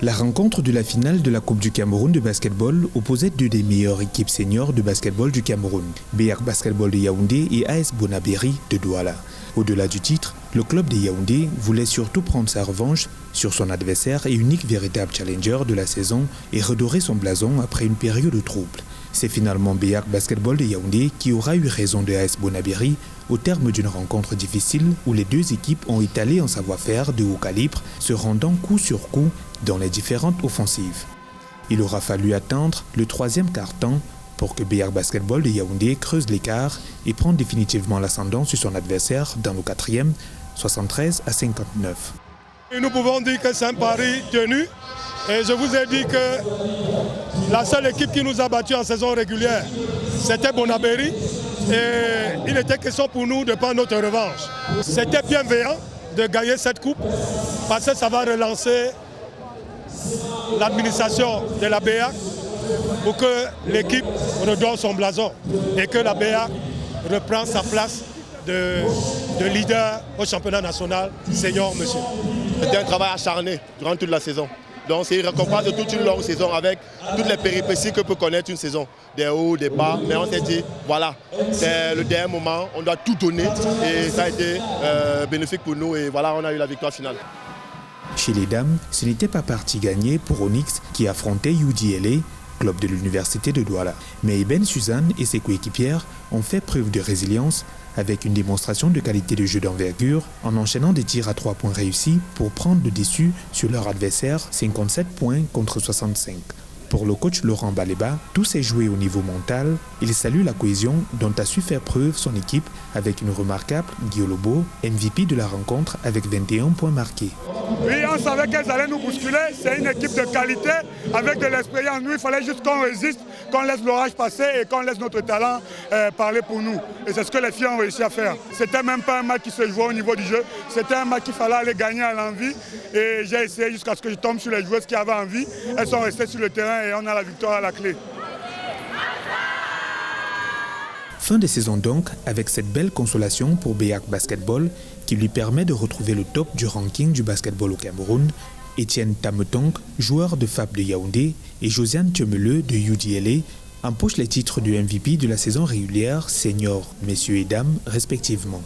La rencontre de la finale de la Coupe du Cameroun de basketball opposait deux des meilleures équipes seniors de basketball du Cameroun, BR Basketball de Yaoundé et AS Bonabéry de Douala. Au-delà du titre, le club de Yaoundé voulait surtout prendre sa revanche sur son adversaire et unique véritable challenger de la saison et redorer son blason après une période de trouble. C'est finalement BR Basketball de Yaoundé qui aura eu raison de AS Bonabéry au terme d'une rencontre difficile où les deux équipes ont étalé un savoir-faire de haut calibre, se rendant coup sur coup dans les différentes offensives. Il aura fallu attendre le troisième quart-temps pour que BR Basketball de Yaoundé creuse l'écart et prenne définitivement l'ascendant sur son adversaire dans le quatrième, 73 à 59. Et nous pouvons dire que c'est un pari tenu. Et je vous ai dit que la seule équipe qui nous a battus en saison régulière, c'était Bonabéry. Et il était question pour nous de prendre notre revanche. C'était bienveillant de gagner cette coupe parce que ça va relancer l'administration de la BA pour que l'équipe redonne son blason et que la BA reprend sa place de leader au championnat national senior, monsieur. C'était un travail acharné durant toute la saison. Donc c'est une récompense de toute une longue saison avec toutes les péripéties que peut connaître une saison. Des hauts, des bas, mais on s'est dit, voilà, c'est le dernier moment, on doit tout donner et ça a été bénéfique pour nous et voilà, on a eu la victoire finale. Chez les dames, ce n'était pas partie gagnée pour Onyx qui affrontait UDLA, club de l'université de Douala. Mais Eben Suzanne et ses coéquipières ont fait preuve de résilience avec une démonstration de qualité de jeu d'envergure en enchaînant des tirs à 3 points réussis pour prendre le dessus sur leur adversaire 57 points contre 65. Pour le coach Laurent Baleba, tout s'est joué au niveau mental. Il salue la cohésion dont a su faire preuve son équipe avec une remarquable Guy Lobo, MVP de la rencontre avec 21 points marqués. Oui, on savait qu'elles allaient nous bousculer. C'est une équipe de qualité avec de l'expérience. Nous, il fallait juste qu'on résiste, qu'on laisse l'orage passer et qu'on laisse notre talent parler pour nous. Et c'est ce que les filles ont réussi à faire. C'était même pas un match qui se jouait au niveau du jeu. C'était un match qu'il fallait aller gagner à l'envie. Et j'ai essayé jusqu'à ce que je tombe sur les joueuses qui avaient envie. Elles sont restées sur le terrain et on a la victoire à la clé. Fin de saison donc avec cette belle consolation pour BR Basketball qui lui permet de retrouver le top du ranking du basketball au Cameroun. Etienne Tametonk, joueur de FAP de Yaoundé, et Josiane Tiemeleu de UDLA empochent les titres de MVP de la saison régulière, senior, messieurs et dames, respectivement.